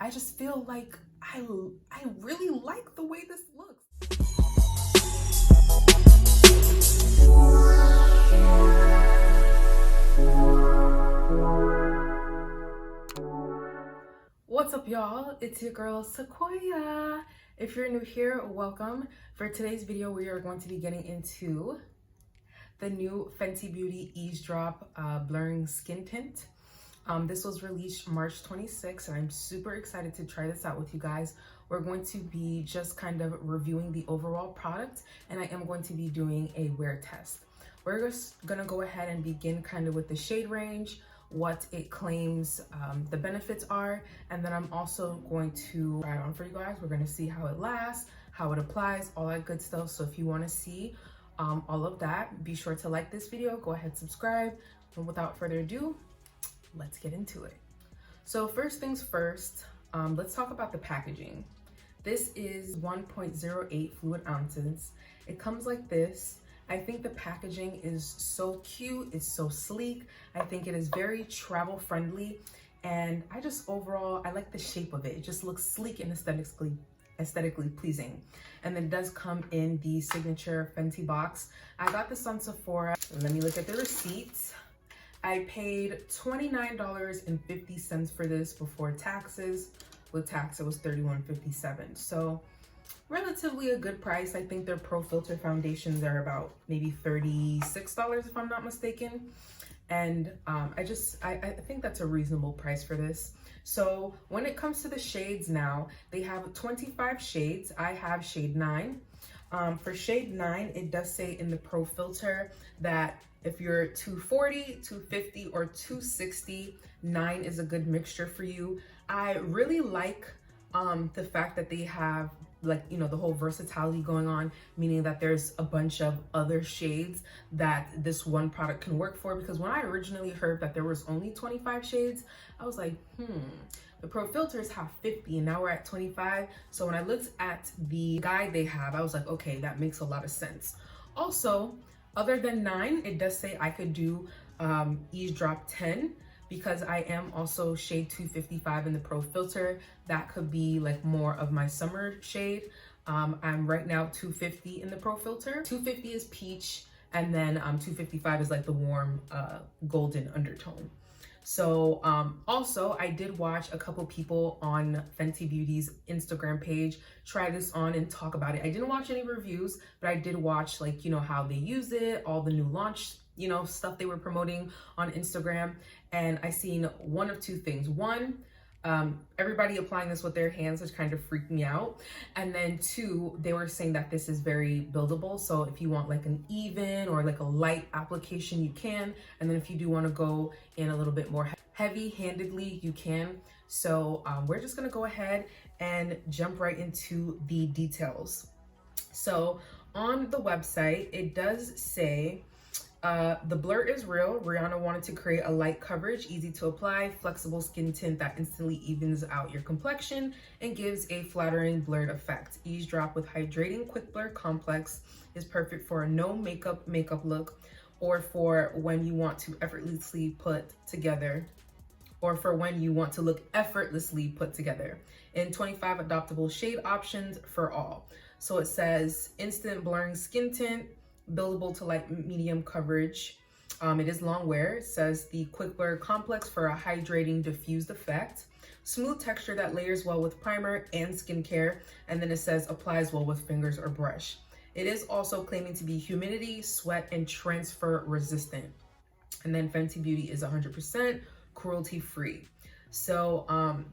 I just feel like I really like the way this looks. What's up, y'all? It's your girl Sequoia. If you're new here, welcome. For today's video, we are going to be getting into the new Fenty Beauty Ease Drop Blurring Skin Tint. This was released March 26th, and I'm super excited to try this out with you guys. We're going to be just kind of reviewing the overall product, and I am going to be doing a wear test. We're just gonna go ahead and begin kind of with the shade range, what it claims the benefits are, and then I'm also going to try it on for you guys. We're gonna see how it lasts, how it applies, all that good stuff. So if you wanna see all of that, be sure to like this video, go ahead, subscribe, and without further ado, let's get into it. So first things first, let's talk about the packaging. This is 1.08 fluid ounces. It comes like this. I think the packaging is so cute, it's so sleek. I think it is very travel friendly, and I just overall, I like the shape of it. It just looks sleek and aesthetically pleasing. And then it does come in the signature Fenty box. I got this on Sephora. Let me look at the receipts. I paid $29.50 for this before taxes. With tax, it was $31.57. So relatively a good price. I think their Pro Filter foundations are about maybe $36 if I'm not mistaken. And I think that's a reasonable price for this. So when it comes to the shades now, they have 25 shades. I have shade 9. For shade 9, it does say in the Pro Filter that if you're 240, 250, or 260, 9 is a good mixture for you. I really like the fact that they have, like, you know, the whole versatility going on, meaning that there's a bunch of other shades that this one product can work for. Because when I originally heard that there was only 25 shades, I was like, the Pro Filters have 50 and now we're at 25. So when I looked at the guide they have, I was like, okay, that makes a lot of sense. Also, other than 9, it does say I could do Ease Drop 10, because I am also shade 255 in the Pro Filter. That could be like more of my summer shade. I'm right now 250 in the Pro Filter. 250 is peach, and then 255 is like the warm golden undertone. So also, I did watch a couple people on Fenty Beauty's Instagram page try this on and talk about it. I didn't watch any reviews, but I did watch, like, you know, how they use it, all the new launch, you know, stuff they were promoting on Instagram. And I seen one of two things. One, everybody applying this with their hands, which kind of freaked me out. And then 2, they were saying that this is very buildable. So if you want like an even or like a light application, you can. And then if you do want to go in a little bit more heavy-handedly, you can. So we're just gonna go ahead and jump right into the details. So on the website, it does say, the blur is real. Rihanna wanted to create a light coverage, easy to apply, flexible skin tint that instantly evens out your complexion and gives a flattering blurred effect. Ease Drop with hydrating quick blur complex is perfect for a no makeup look, or for when you want to effortlessly put together, or for when you want to look effortlessly put together. In 25 adoptable shade options for all. So it says instant blurring skin tint, buildable to light medium coverage. It is long wear. It says the quick blur complex for a hydrating diffused effect. Smooth texture that layers well with primer and skincare. And then it says applies well with fingers or brush. It is also claiming to be humidity, sweat, and transfer resistant. And then Fenty Beauty is 100% cruelty free. So I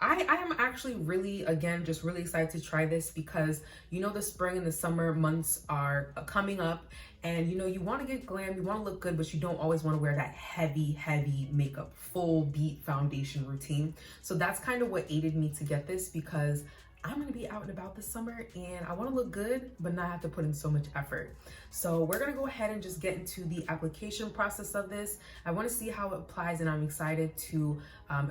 am actually really, again, just really excited to try this, because, you know, the spring and the summer months are coming up, and, you know, you want to get glam, you want to look good, but you don't always want to wear that heavy makeup, full beat foundation routine. So that's kind of what aided me to get this, because I'm going to be out and about this summer and I want to look good, but not have to put in so much effort. So we're going to go ahead and just get into the application process of this. I want to see how it applies, and I'm excited to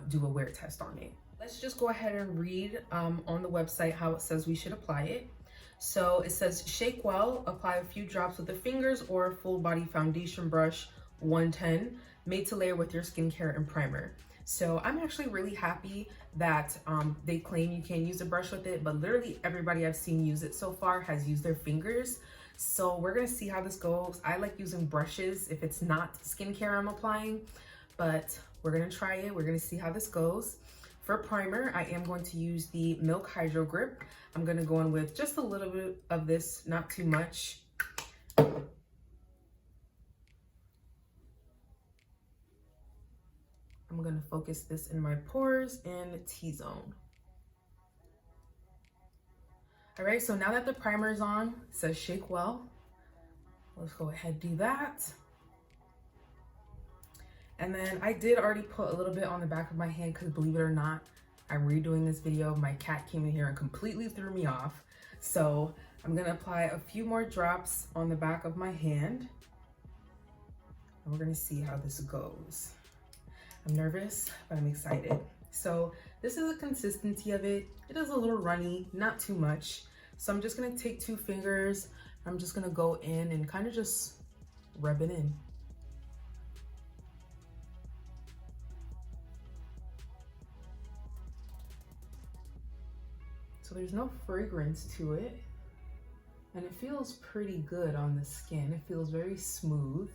do a wear test on it. Let's just go ahead and read on the website how it says we should apply it. So it says, shake well, apply a few drops with the fingers or full body foundation brush 110, made to layer with your skincare and primer. So I'm actually really happy that they claim you can't use a brush with it, but literally everybody I've seen use it so far has used their fingers. So we're gonna see how this goes. I like using brushes if it's not skincare I'm applying, but we're gonna try it. We're gonna see how this goes. For primer, I am going to use the Milk Hydro Grip. I'm gonna go in with just a little bit of this, not too much. I'm gonna focus this in my pores and T-zone. All right, so now that the primer is on, it says shake well. Let's go ahead and do that. And then I did already put a little bit on the back of my hand because believe it or not, I'm redoing this video. My cat came in here and completely threw me off. So I'm gonna apply a few more drops on the back of my hand. And we're gonna see how this goes. I'm nervous, but I'm excited. So this is the consistency of it. It is a little runny, not too much. So I'm just gonna take 2 fingers. I'm just gonna go in and kind of just rub it in. So there's no fragrance to it. And it feels pretty good on the skin. It feels very smooth.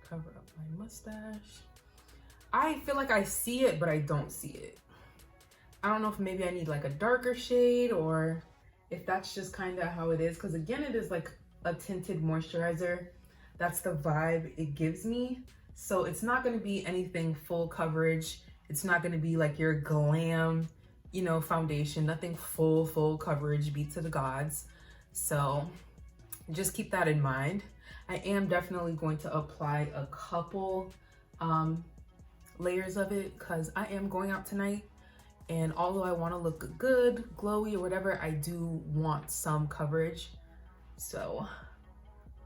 Cover up my mustache. I feel like I see it, but I don't see it. I don't know if maybe I need like a darker shade or if that's just kind of how it is. Because again, it is like a tinted moisturizer. That's the vibe it gives me. So it's not going to be anything full coverage. It's not going to be like your glam, you know, foundation. Nothing full coverage, beat to the gods. So just keep that in mind. I am definitely going to apply a couple layers of it because I am going out tonight, and although I want to look good, glowy or whatever, I do want some coverage. So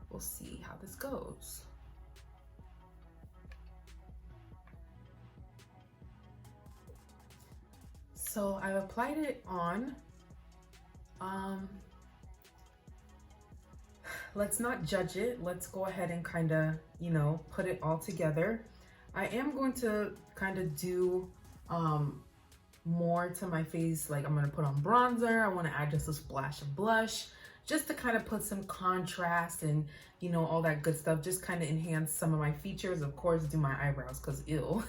we'll see how this goes. So I've applied it on. Let's not judge it. Let's go ahead and kind of, you know, put it all together. I am going to kind of do more to my face. Like I'm going to put on bronzer. I want to add just a splash of blush just to kind of put some contrast and, you know, all that good stuff. Just kind of enhance some of my features. Of course, do my eyebrows because ew.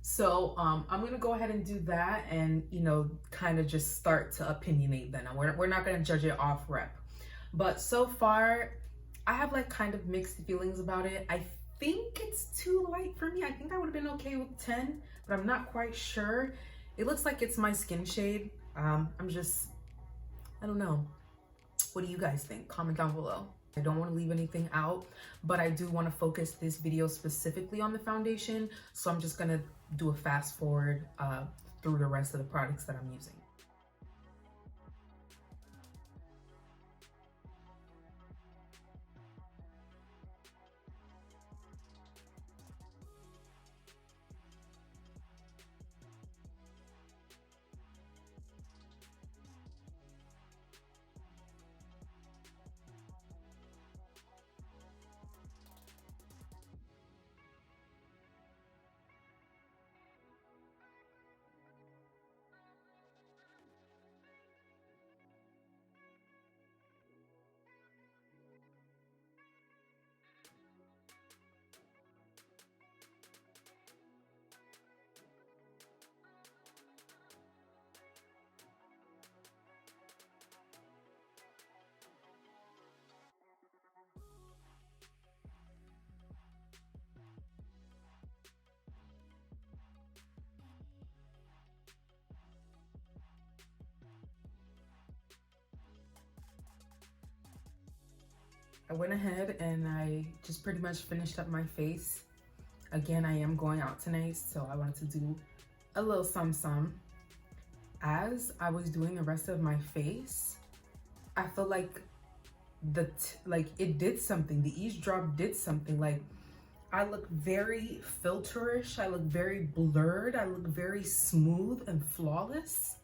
So I'm going to go ahead and do that and, you know, kind of just start to opinionate then. We're not going to judge it off rep. But so far, I have like kind of mixed feelings about it. I think it's too light for me. I think I would have been okay with 10, but I'm not quite sure. It looks like it's my skin shade. I don't know. What do you guys think? Comment down below. I don't want to leave anything out, but I do want to focus this video specifically on the foundation. So I'm just going to do a fast forward through the rest of the products that I'm using. I went ahead and I just pretty much finished up my face. Again, I am going out tonight, so I wanted to do a little some. As I was doing the rest of my face, I feel like it did something. The EAZE drop did something. Like I look very filterish. I look very blurred. I look very smooth and flawless.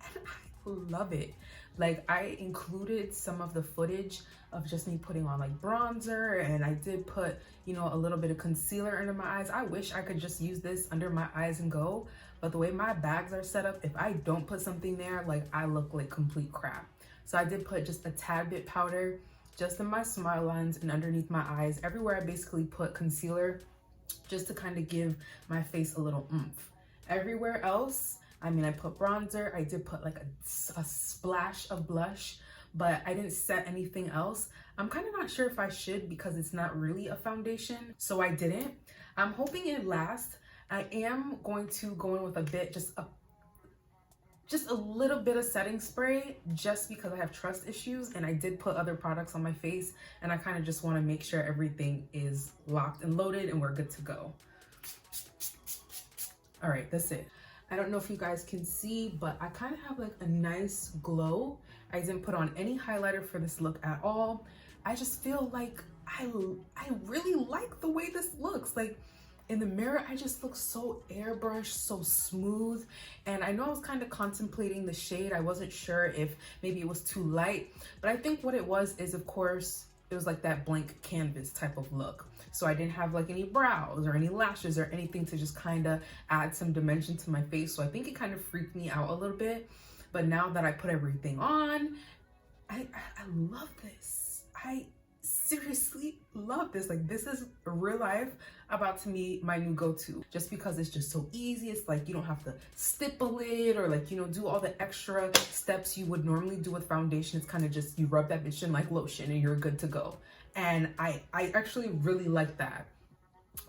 And I love it. Like, I included some of the footage of just me putting on like bronzer, and I did put, you know, a little bit of concealer under my eyes. I wish I could just use this under my eyes and go, but the way my bags are set up, if I don't put something there, like, I look like complete crap. So I did put just a tad bit powder just in my smile lines and underneath my eyes. Everywhere I basically put concealer just to kind of give my face a little oomph. Everywhere else, I mean, I put bronzer. I did put like a splash of blush, but I didn't set anything else. I'm kind of not sure if I should because it's not really a foundation, so I didn't. I'm hoping it lasts. I am going to go in with a bit, just a little bit of setting spray, just because I have trust issues, and I did put other products on my face, and I kind of just want to make sure everything is locked and loaded and we're good to go. All right, that's it. I don't know if you guys can see, but I kind of have like a nice glow. I didn't put on any highlighter for this look at all. I just feel like I really like the way this looks. Like, in the mirror, I just look so airbrushed, so smooth. And I know I was kind of contemplating the shade. I wasn't sure if maybe it was too light, but I think what it was is, of course, it was like that blank canvas type of look. So I didn't have like any brows or any lashes or anything to just kind of add some dimension to my face. So I think it kind of freaked me out a little bit. But now that I put everything on, I love this. I seriously love this. Like, this is real life about to be my new go-to, just because it's just so easy. It's like you don't have to stipple it or like, you know, do all the extra steps you would normally do with foundation. It's kind of just, you rub that bitch in like lotion and you're good to go. And I actually really like that.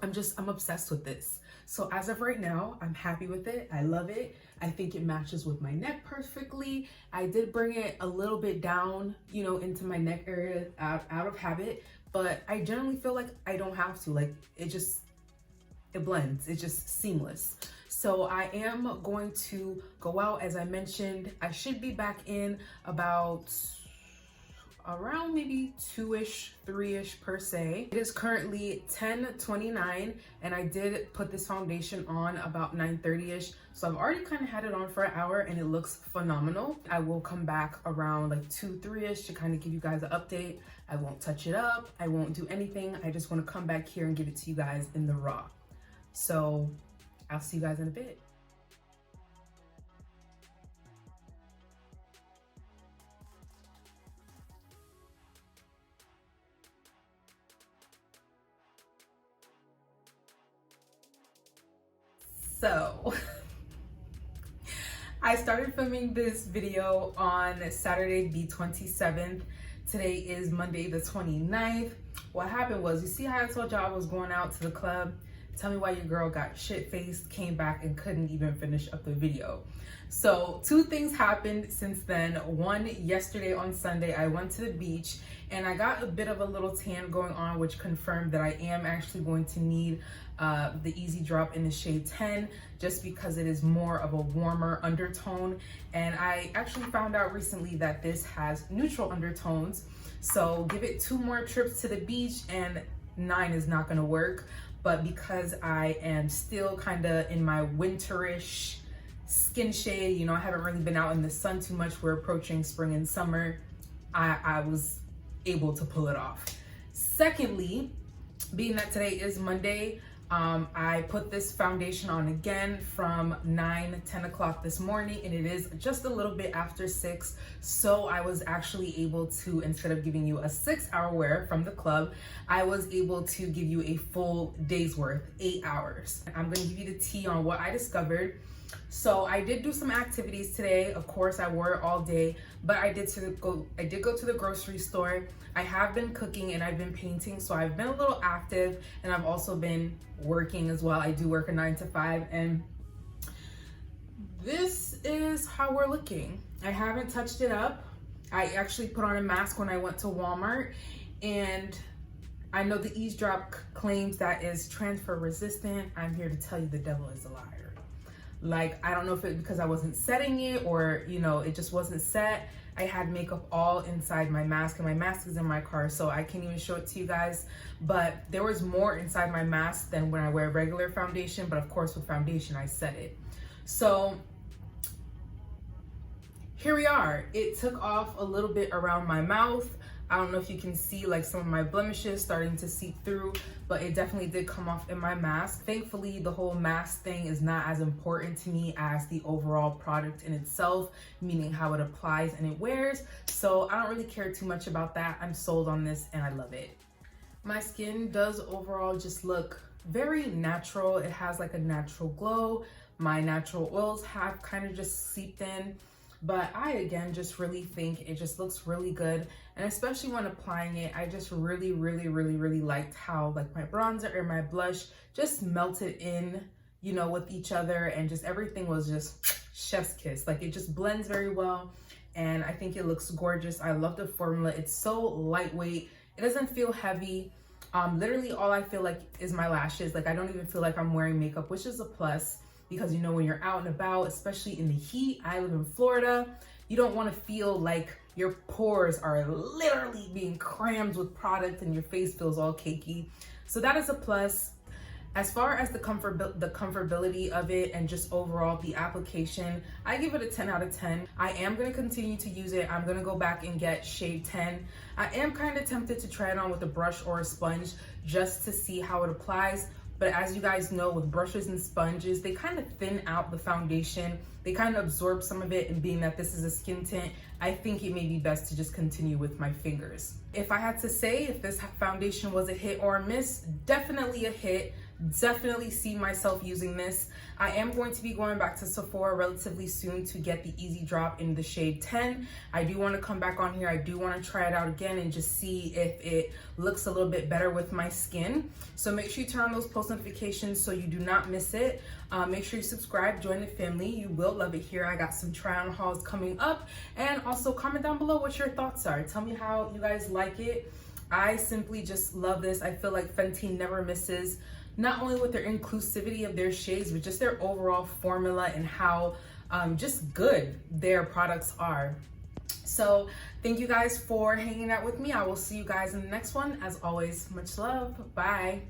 I'm obsessed with this. So as of right now, I'm happy with it. I love it. I think it matches with my neck perfectly. I did bring it a little bit down, you know, into my neck area out of habit, but I generally feel like I don't have to. Like, it blends. It's just seamless. So I am going to go out. As I mentioned, I should be back in about around maybe 2-ish, 3-ish per se. It is currently 10:29, and I did put this foundation on about 9:30-ish. So I've already kind of had it on for an hour and it looks phenomenal. I will come back around like 2, 3-ish to kind of give you guys an update. I won't touch it up. I won't do anything. I just want to come back here and give it to you guys in the raw. So I'll see you guys in a bit. So I started filming this video on Saturday the 27th. Today is Monday the 29th. What happened was, you see how I told y'all I was going out to the club? Tell me why your girl got shit-faced, came back and couldn't even finish up the video. So 2 things happened since then. One, yesterday on Sunday, I went to the beach and I got a bit of a little tan going on, which confirmed that I am actually going to need the EAZE drop in the shade 10, just because it is more of a warmer undertone. And I actually found out recently that this has neutral undertones. So give it 2 more trips to the beach and 9 is not gonna work. But because I am still kind of in my winterish skin shade, you know, I haven't really been out in the sun too much. We're approaching spring and summer. I was able to pull it off. Secondly, being that today is Monday, I put this foundation on again from 10 o'clock this morning, and it is just a little bit after 6. So I was actually able to, instead of giving you a 6-hour wear from the club, I was able to give you a full day's worth, 8 hours. I'm gonna give you the tea on what I discovered. So I did do some activities today. Of course, I wore it all day, but I did go to the grocery store. I have been cooking and I've been painting, so I've been a little active, and I've also been working as well. I do work a 9 to 5, and this is how we're looking. I haven't touched it up. I actually put on a mask when I went to Walmart, and I know the EAZE drop claims that is transfer resistant. I'm here to tell you the devil is a liar. Like, I don't know if it's because I wasn't setting it or, you know, it just wasn't set. I had makeup all inside my mask, and my mask is in my car, so I can't even show it to you guys. But there was more inside my mask than when I wear regular foundation. But of course, with foundation, I set it. So here we are. It took off a little bit around my mouth. I don't know if you can see like some of my blemishes starting to seep through, but it definitely did come off in my mask. Thankfully, the whole mask thing is not as important to me as the overall product in itself, meaning how it applies and it wears. So I don't really care too much about that. I'm sold on this and I love it. My skin does overall just look very natural. It has like a natural glow. My natural oils have kind of just seeped in. But I, again, just really think it just looks really good. And especially when applying it, I just really liked how like my bronzer and my blush just melted in, you know, with each other. And just everything was just chef's kiss. Like it just blends very well. And I think it looks gorgeous. I love the formula. It's so lightweight. It doesn't feel heavy. Literally all I feel like is my lashes. Like I don't even feel like I'm wearing makeup, which is a plus. Because you know, when you're out and about, especially in the heat, I live in Florida, you don't want to feel like your pores are literally being crammed with product and your face feels all cakey. So that is a plus. As far as the comfortability of it and just overall the application, I give it a 10 out of 10. I am going to continue to use it. I'm going to go back and get shade 10. I am kind of tempted to try it on with a brush or a sponge just to see how it applies. But as you guys know, with brushes and sponges, they kind of thin out the foundation. They kind of absorb some of it, and being that this is a skin tint, I think it may be best to just continue with my fingers. If I had to say if this foundation was a hit or a miss, definitely a hit. Definitely see myself using this. I am going to be going back to Sephora relatively soon to get the Easy Drop in the shade 10. I do want to come back on here. I do want to try it out again and just see if it looks a little bit better with my skin. So make sure you turn on those post notifications so you do not miss it. Make sure you subscribe, join the family. You will love it here. I got some try on hauls coming up, and also comment down below what your thoughts are. Tell me how you guys like it. I simply just love this. I feel like Fenty never misses, not only with their inclusivity of their shades, but just their overall formula and how just good their products are. So thank you guys for hanging out with me. I will see you guys in the next one. As always, much love. Bye.